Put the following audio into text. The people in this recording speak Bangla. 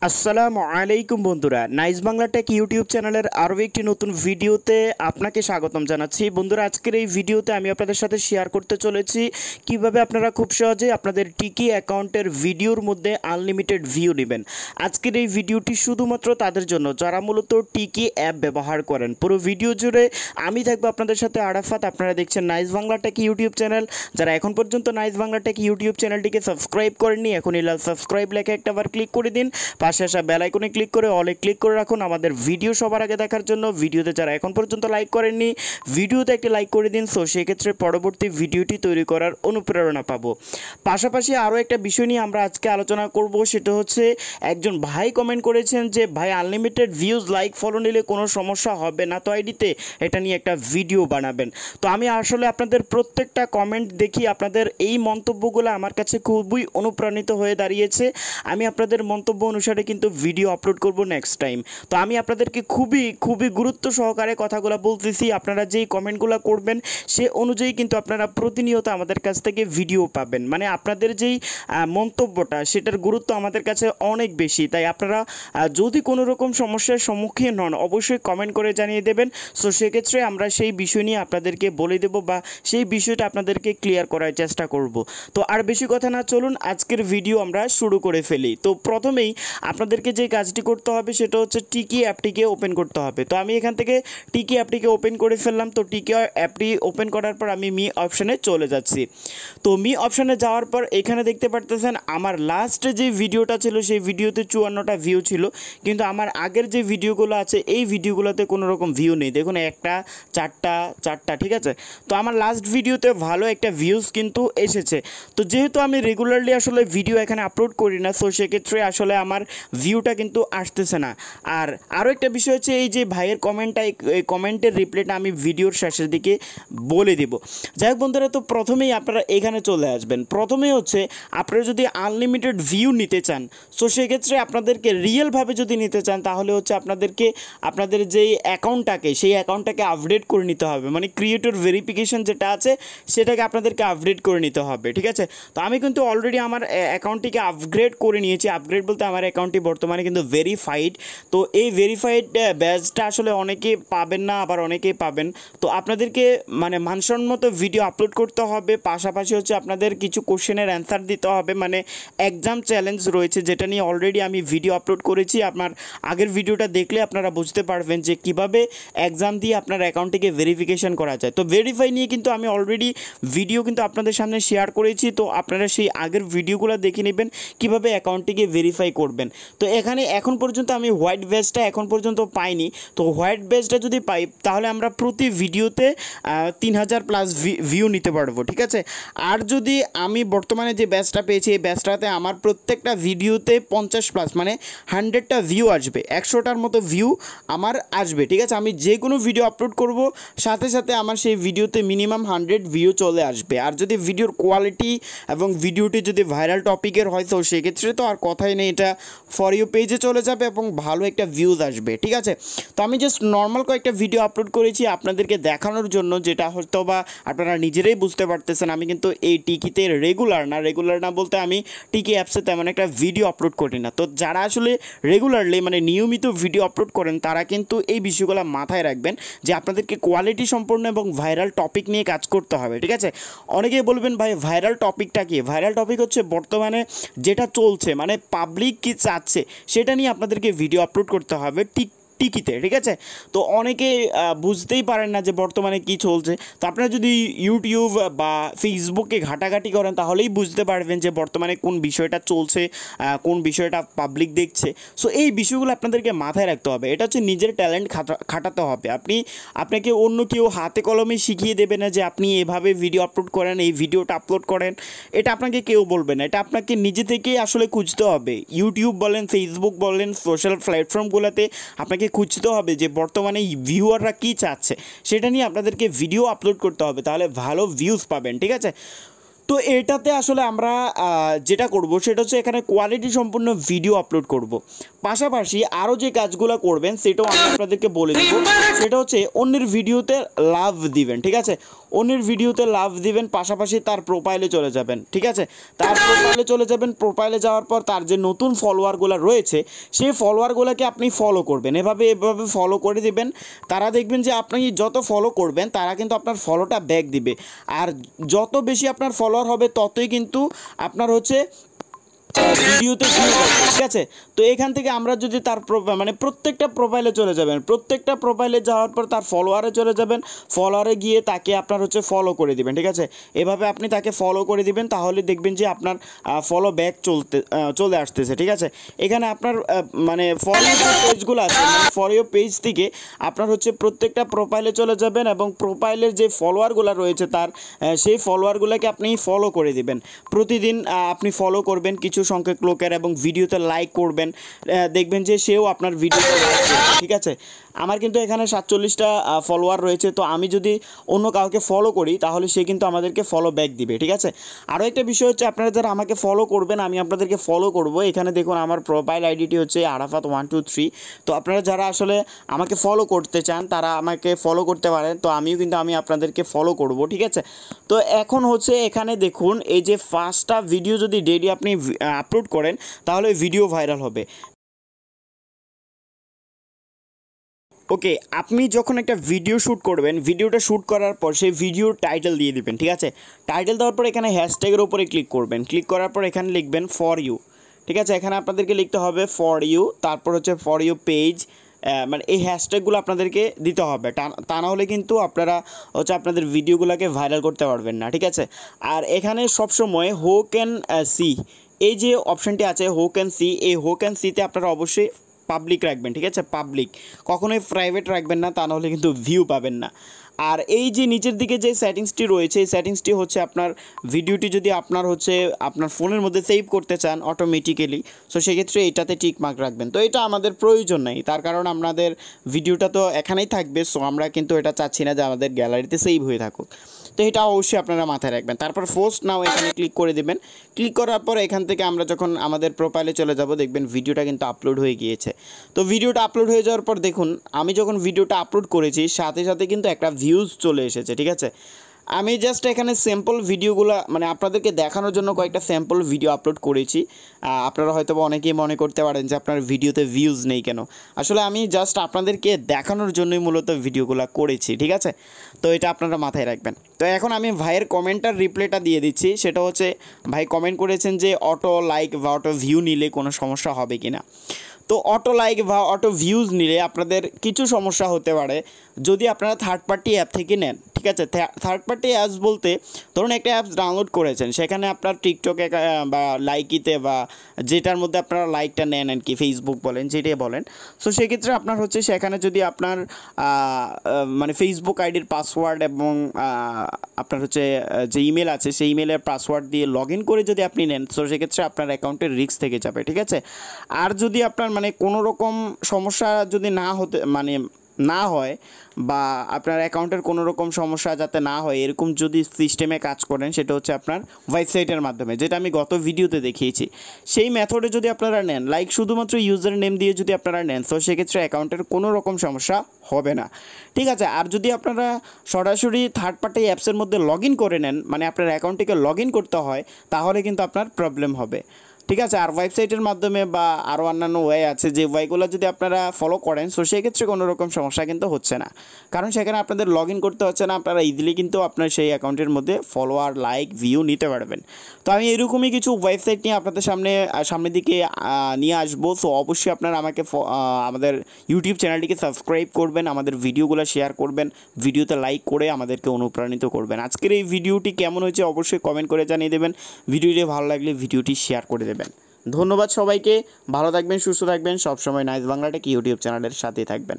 আসসালামু আলাইকুম বন্ধুরা, নাইস বাংলা টেক ইউটিউব চ্যানেলের আরও একটি নতুন ভিডিওতে আপনাকে স্বাগতম জানাচ্ছি। বন্ধুরা, আজকের এই ভিডিওতে আমি আপনাদের সাথে শেয়ার করতে চলেছি কিভাবে আপনারা খুব সহজে আপনাদের টিকি অ্যাকাউন্টের ভিডিওর মধ্যে আনলিমিটেড ভিউ নেবেন। আজকের এই ভিডিওটি শুধুমাত্র তাদের জন্য যারা মূলত টিকি অ্যাপ ব্যবহার করেন। পুরো ভিডিও জুড়ে আমি থাকবো আপনাদের সাথে আরাফাত। আপনারা দেখছেন nice Bangla take YouTube channel. যারা এখন পর্যন্ত নাইস বাংলা টেক ইউটিউব চ্যানেলটিকে সাবস্ক্রাইব করেননি, এখনই লাল সাবস্ক্রাইব লেখা একটাবার ক্লিক করে দিন। পাশে আসা বেল আইকনে ক্লিক করে অলে ক্লিক করে রাখুন আমাদের ভিডিও সবার আগে দেখার জন্য। ভিডিওতে যারা এখন পর্যন্ত লাইক করেননি, ভিডিওতে একটি লাইক করে দিন। সো সেক্ষেত্রে পরবর্তী ভিডিওটি তৈরি করার অনুপ্রেরণা পাবো। পাশাপাশি আরও একটা বিষয় নিয়ে আমরা আজকে আলোচনা করব, সেটা হচ্ছে একজন ভাই কমেন্ট করেছেন যে ভাই, আনলিমিটেড ভিউজ লাইক ফলো নিলে কোনো সমস্যা হবে না তো আইডিতে? এটা নিয়ে একটা ভিডিও বানাবেন। তো আমি আসলে আপনাদের প্রত্যেকটা কমেন্ট দেখি, আপনাদের এই মন্তব্যগুলো আমার কাছে খুবই অনুপ্রাণিত হয়ে দাঁড়িয়েছে। আমি আপনাদের মন্তব্য অনুসারে কিন্তু ভিডিও আপলোড করব নেক্সট টাইম। তো আমি আপনাদেরকে খুবই গুরুত্ব সহকারে কথাগুলো বলতেছি। আপনারা যেই কমেন্টগুলো করবেন সে অনুযায়ী কিন্তু আপনারা প্রতিনিয়ত আমাদের কাছ থেকে ভিডিও পাবেন। মানে আপনাদের যেই মন্তব্যটা, সেটার গুরুত্ব আমাদের কাছে অনেক বেশি। তাই আপনারা যদি কোনো রকম সমস্যার সম্মুখীন হন, অবশ্যই কমেন্ট করে জানিয়ে দেবেন। সো সেক্ষেত্রে আমরা সেই বিষয় নিয়ে আপনাদেরকে বলে দেব বা সেই বিষয়টা আপনাদেরকে ক্লিয়ার করার চেষ্টা করব। তো আর বেশি কথা না, চলুন আজকের ভিডিও আমরা শুরু করে ফেলি। তো প্রথমেই আপনাদেরকে যে কাজটি করতে হবে সেটা হচ্ছে টিকি অ্যাপটিকে ওপেন করতে হবে। তো আমি এখান থেকে টিকি অ্যাপটিকে ওপেন করে ফেললাম। তো টিকি অ্যাপটি ওপেন করার পর আমি মি অপশানে চলে যাচ্ছি। তো মি অপশানে যাওয়ার পর এখানে দেখতে পারতেছেন আমার লাস্টে যে ভিডিওটা ছিল সেই ভিডিওতে 54টা ভিউ ছিল, কিন্তু আমার আগের যে ভিডিওগুলো আছে এই ভিডিওগুলোতে কোনো রকম ভিউ নেই। দেখুন, একটা, চারটা, ঠিক আছে। তো আমার লাস্ট ভিডিওতে ভালো একটা ভিউজ কিন্তু এসেছে। তো যেহেতু আমি রেগুলারলি আসলে ভিডিও এখানে আপলোড করি না, সো সেক্ষেত্রে আসলে আমার ভিউটা কিন্তু আসতেছে না। আর আরও একটা বিষয় হচ্ছে, এই যে ভাইয়ের কমেন্টটা, এই কমেন্টের রিপ্লাইটা আমি ভিডিওর শেষের দিকে বলে দিব। যাই হোক বন্ধুরা, তো প্রথমেই আপনারা এখানে চলে আসবেন। প্রথমেই হচ্ছে আপনারা যদি আনলিমিটেড ভিউ নিতে চান, সো সেক্ষেত্রে আপনাদেরকে রিয়েলভাবে যদি নিতে চান তাহলে হচ্ছে আপনাদেরকে আপনাদের যেই অ্যাকাউন্টটাকে, সেই অ্যাকাউন্টটাকে আপডেট করে নিতে হবে। মানে ক্রিয়েটর ভেরিফিকেশন যেটা আছে সেটাকে আপনাদেরকে আপডেট করে নিতে হবে, ঠিক আছে। তো আমি কিন্তু অলরেডি আমার অ্যাকাউন্টটিকে আপগ্রেড করে নিয়েছি। আপগ্রেড বলতে আমার অ্যাকাউন্টটি বর্তমানে কিন্তু ভেরিফাইড। তো এই ভেরিফাইড ব্যাচটা আসলে অনেকে পাবেন না, আবার অনেকেই পাবেন। তো আপনাদেরকে মানে মানসম্মত ভিডিও আপলোড করতে হবে। পাশাপাশি হচ্ছে আপনাদের কিছু কোশ্চেনের অ্যান্সার দিতে হবে। মানে এক্সাম চ্যালেঞ্জ রয়েছে, যেটা নিয়ে অলরেডি আমি ভিডিও আপলোড করেছি। আপনার আগের ভিডিওটা দেখলে আপনারা বুঝতে পারবেন যে কিভাবে এক্সাম দিয়ে আপনার অ্যাকাউন্টটিকে ভেরিফিকেশন করা যায়। তো ভেরিফাই নিয়ে কিন্তু আমি অলরেডি ভিডিও কিন্তু আপনাদের সামনে শেয়ার করেছি। তো আপনারা সেই আগের ভিডিওগুলো দেখে নেবেন কিভাবে অ্যাকাউন্টটিকে ভেরিফাই করবেন। তো এখানে এখন পর্যন্ত আমি হোয়াইট ব্যাজটা এখন পর্যন্ত পাইনি। তো হোয়াইট ব্যাজটা যদি পাই তাহলে আমরা প্রতি ভিডিওতে 3000 প্লাস ভিউ নিতে পারবো, ঠিক আছে। আর যদি আমি বর্তমানে যে ব্যাচটা পেয়েছি, এই ব্যাচটাতে আমার প্রত্যেকটা ভিডিওতে 50 প্লাস মানে 100টা ভিউ আসবে, 100টার মতো ভিউ আমার আসবে, ঠিক আছে। আমি যে কোনো ভিডিও আপলোড করব সাথে সাথে আমার সেই ভিডিওতে মিনিমাম 100 ভিউ চলে আসবে। আর যদি ভিডিওর কোয়ালিটি এবং ভিডিওটি যদি ভাইরাল টপিকের হয় তো সেক্ষেত্রে তো আর কথাই নেই, এটা ফর ইউ পেজে চলে যাবে এবং ভালো একটা ভিউজ আসবে, ঠিক আছে। তো আমি জাস্ট নর্মাল কয়েকটা ভিডিও আপলোড করেছি আপনাদেরকে দেখানোর জন্য, যেটা হয়তো বা আপনারা নিজেরাই বুঝতে পারতেছেন আমি কিন্তু এই টিকিতে রেগুলার না বলতে আমি টিকি অ্যাপসে তেমন একটা ভিডিও আপলোড করি না। তো যারা আসলে রেগুলারলি মানে নিয়মিত ভিডিও আপলোড করেন তারা কিন্তু এই বিষয়গুলো মাথায় রাখবেন যে আপনাদেরকে কোয়ালিটি সম্পন্ন এবং ভাইরাল টপিক নিয়ে কাজ করতে হবে, ঠিক আছে। অনেকেই বলবেন ভাই ভাইরাল টপিকটা কি? ভাইরাল টপিক হচ্ছে বর্তমানে যেটা চলছে, মানে পাবলিক কি চাচ্ছে সেটা নিয়ে আপনাদেরকে ভিডিও আপলোড করতে হবে টিকিতে, ঠিক আছে। তো অনেকে বুঝতেই পারেন না যে বর্তমানে কি চলছে। তো আপনারা যদি ইউটিউব বা ফেসবুকে ঘাটাঘাটি করেন তাহলেই বুঝতে পারবেন যে বর্তমানে কোন বিষয়টা চলছে, কোন বিষয়টা পাবলিক দেখছে। সো এই বিষয়গুলো আপনাদেরকে মাথায় রাখতে হবে। এটা হচ্ছে নিজের ট্যালেন্ট খাটাতে হবে। আপনাকে অন্য কেউ হাতে কলমে শিখিয়ে দেবে না যে আপনি এভাবে ভিডিও আপলোড করেন, এই ভিডিওটা আপলোড করেন, এটা আপনাকে কেউ বলবে না। এটা আপনাকে নিজে থেকেই আসলে খুঁজতে হবে। ইউটিউব বলেন, ফেসবুক বলেন, সোশ্যাল প্ল্যাটফর্মগুলোতে আপনাকে খুঁজতে হবে যে বর্তমানে ভিউয়াররা কী চাচ্ছে সেটা নিয়ে আপনাদেরকে ভিডিও আপলোড করতে হবে, তাহলে ভালো ভিউজ পাবেন, ঠিক আছে। তো এটাতে আসলে আমরা যেটা করব সেটা হচ্ছে এখানে কোয়ালিটি সম্পূর্ণ ভিডিও আপলোড করব। পাশাপাশি আরও যে কাজগুলো করবেন সেটাও আমি আপনাদেরকে বলে দেবো। সেটা হচ্ছে অন্যের ভিডিওতে লাভ দিবেন, ঠিক আছে? অন্যের ভিডিওতে লাভ দিবেন, পাশাপাশি তার প্রোফাইলে চলে যাবেন, ঠিক আছে? তার প্রোফাইলে চলে যাবেন, প্রোফাইলে যাওয়ার পর তার যে নতুন ফলোয়ারগুলো রয়েছে সেই ফলোয়ারগুলোকে আপনি ফলো করবেন, এভাবে ফলো করে দিবেন। তারা দেখবেন যে আপনি যত ফলো করবেন তারা কিন্তু আপনার ফলোটা ব্যাক দিবে, আর যত বেশি আপনার ফলোয়ার হবে ততই কিন্তু আপনার হচ্ছে ভিডিওতে ভিউ হবে, ঠিক আছে? তো এখান থেকে আমরা যদি তার মানে প্রত্যেকটা প্রোফাইলে চলে যাবেন, প্রত্যেকটা প্রোফাইলে যাওয়ার পর তার ফলোয়ারে চলে যাবেন, ফলোয়ারে গিয়ে তাকে আপনার হচ্ছে ফলো করে দিবেন, ঠিক আছে? এভাবে আপনি তাকে ফলো করে দিবেন, তাহলে দেখবেন যে আপনার ফলো ব্যাক চলে আসতেছে, ঠিক আছে? এখানে আপনার মানে ফর ইউ পেজগুলো আছে, মানে ফর ইউ পেজ থেকে আপনার হচ্ছে প্রত্যেকটা প্রোফাইলে চলে যাবেন এবং প্রোফাইলের যে ফলোয়ারগুলো রয়েছে তার সেই ফলোয়ারগুলোকে আপনি ফলো করে দিবেন। প্রতিদিন আপনি ফলো করবেন কিছু সংখ্যক লোকের এবং ভিডিওতে লাইক করবেন, দেখবেন যে সেও আপনার ভিডিওতে লাইক করবে, ঠিক আছে? আমার কিন্তু এখানে 47টা ফলোয়ার রয়েছে, তো আমি যদি অন্য কাউকে ফলো করি তাহলে সে কিন্তু আমাদেরকে ফলো ব্যাক দিবে, ঠিক আছে? আরও একটা বিষয় হচ্ছে, আপনারা যারা আমাকে ফলো করবেন আমি আপনাদেরকে ফলো করব। এখানে দেখুন আমার প্রোফাইল আইডিটি হচ্ছে আরাফাত 123। তো আপনারা যারা আসলে আমাকে ফলো করতে চান তারা আমাকে ফলো করতে পারেন, তো আমি আপনাদেরকে ফলো করব, ঠিক আছে? তো এখন হচ্ছে এখানে দেখুন, এই যে 5টা ভিডিও যদি ডেইলি আপনি আপলোড করেন তাহলে ভিডিও ভাইরাল হবে। ওকে, আপনি যখন একটা ভিডিও শ্যুট করবেন, ভিডিওটা শ্যুট করার পর সেই ভিডিওর টাইটেল দিয়ে দিবেন, ঠিক আছে? টাইটেল দেওয়ার পর এখানে হ্যাশট্যাগের উপরে ক্লিক করবেন, ক্লিক করার পর এখানে লিখবেন ফর ইউ, ঠিক আছে? এখানে আপনাদেরকে লিখতে হবে ফর ইউ, তারপর হচ্ছে ফর ইউ পেজ, মানে এই হ্যাশট্যাগুলো আপনাদেরকে দিতে হবে, তা না হলে কিন্তু আপনারা হচ্ছে আপনাদের ভিডিওগুলোকে ভাইরাল করতে পারবেন না, ঠিক আছে? আর এখানে সবসময় হো ক্যান সি, এই যে অপশানটি আছে হো ক্যান সি, এই হো ক্যান সিতে আপনারা অবশ্যই পাবলিক রাখবেন, ঠিক আছে? পাবলিক, কখনোই প্রাইভেট রাখবেন না, তা নাহলে কিন্তু ভিউ পাবেন না। আর এই যে নিচের দিকে যে সেটিংসটি রয়েছে এই সেটিংসটি হচ্ছে আপনার ভিডিওটি যদি আপনার হচ্ছে আপনার ফোনের মধ্যে সেভ করতে চান অটোমেটিক্যালি, সো সেক্ষেত্রে এটাতে টিক মার্ক রাখবেন। তো এটা আমাদের প্রয়োজন নেই, তার কারণ আমাদের ভিডিওটা তো এখানেই থাকবে, সো আমরা কিন্তু এটা চাচ্ছি না যে আমাদের গ্যালারিতে সেভ হয়ে থাকুক। তো এটা অবশ্যই আপনারা মাথায় রাখবেন। তারপর পোস্ট নাও এখানে ক্লিক করে দেবেন। ক্লিক করার পর এখান থেকে আমরা যখন আমাদের প্রোফাইলে চলে যাব দেখবেন ভিডিওটা কিন্তু আপলোড হয়ে গিয়েছে। তো ভিডিওটা আপলোড হয়ে যাওয়ার পর দেখুন আমি যখন ভিডিওটা আপলোড করেছি সাথে সাথে কিন্তু একটা ভিউজ চলে এসেছে, ঠিক আছে? আমি জাস্ট এখানে স্যাম্পল ভিডিওগুলো মানে আপনাদেরকে দেখানোর জন্য কয়েকটা স্যাম্পল ভিডিও আপলোড করেছি। আপনারা হয়তো অনেকেই মনে করতে পারেন যে আপনার ভিডিওতে ভিউজ নেই কেন, আসলে আমি জাস্ট আপনাদেরকে দেখানোর জন্যই মূলত ভিডিওগুলো করেছি, ঠিক আছে? তো এটা আপনারা মাথায় রাখবেন। তো এখন আমি ভাইয়ের কমেন্টার রিপ্লাইটা দিয়ে দিচ্ছি, সেটা হচ্ছে ভাই কমেন্ট করেছেন যে অটো লাইক বা অটো ভিউ নিলে কোনো সমস্যা হবে কি না। তো অটো লাইক বা অটো ভিউজ নিলে আপনাদের কিছু সমস্যা হতে পারে যদি আপনারা থার্ড পার্টি অ্যাপ থেকে নেন, ঠিক আছে? থার্ড পার্টি অ্যাপস বলতে ধরুন একটা অ্যাপস ডাউনলোড করেছেন, সেখানে আপনার টিকটকে বা লাইকিতে বা যেটার মধ্যে আপনারা লাইকটা নেন আর কি, ফেসবুক বলেন যেটাই বলেন, সো সেক্ষেত্রে আপনার হচ্ছে সেখানে যদি আপনার মানে ফেসবুক আইডির পাসওয়ার্ড এবং আপনার হচ্ছে যে ইমেল আছে সেই ইমেলের পাসওয়ার্ড দিয়ে লগ ইন করে যদি আপনি নেন, সো সেক্ষেত্রে আপনার অ্যাকাউন্টের রিস্ক থেকে যাবে, ঠিক আছে? আর যদি আপনার মানে কোনো রকম সমস্যা যদি না হয় বা আপনার অ্যাকাউন্টের কোনো রকম সমস্যা যাতে না হয় এরকম যদি সিস্টেমে কাজ করেন, সেটা হচ্ছে আপনার ওয়েবসাইটের মাধ্যমে, যেটা আমি গত ভিডিওতে দেখিয়েছি, সেই মেথডে যদি আপনারা নেন, লাইক শুধুমাত্র ইউজার নেম দিয়ে যদি আপনারা নেন, তো সেক্ষেত্রে অ্যাকাউন্টের কোনো রকম সমস্যা হবে না, ঠিক আছে? আর যদি আপনারা সরাসরি থার্ড পার্টি অ্যাপসের মধ্যে লগ ইন করে নেন, মানে আপনার অ্যাকাউন্টটিকে লগ ইন করতে হয়, তাহলে কিন্তু আপনার প্রবলেম হবে, ঠিক আছে? আর ওয়েবসাইটের মাধ্যমে বা আরও অন্যান্য ওয়ে আছে, যে ওয়েগুলো যদি আপনারা ফলো করেন, সো সেক্ষেত্রে কোনো রকম সমস্যা কিন্তু হচ্ছে না, কারণ সেখানে আপনাদের লগ ইন করতে হচ্ছে না, আপনারা ইজিলি কিন্তু আপনার সেই অ্যাকাউন্টের মধ্যে ফলোয়ার লাইক ভিউ নিতে পারবেন। তো আমি এরকমই কিছু ওয়েবসাইট নিয়ে আপনাদের সামনের দিকে নিয়ে আসবো। সো অবশ্যই আপনারা আমাকে আমাদের ইউটিউব চ্যানেলটিকে সাবস্ক্রাইব করবেন, আমাদের ভিডিওগুলো শেয়ার করবেন, ভিডিওতে লাইক করে আমাদেরকে অনুপ্রাণিত করবেন। আজকের এই ভিডিওটি কেমন হয়েছে অবশ্যই কমেন্ট করে জানিয়ে দেবেন, ভিডিওটি ভালো লাগলে ভিডিওটি শেয়ার করে দেবেন। ধন্যবাদ সবাইকে, ভালো থাকবেন, সুস্থ থাকবেন, সবসময় নাইস বাংলা টেক ইউটিউব চ্যানেলের সাথেই থাকবেন।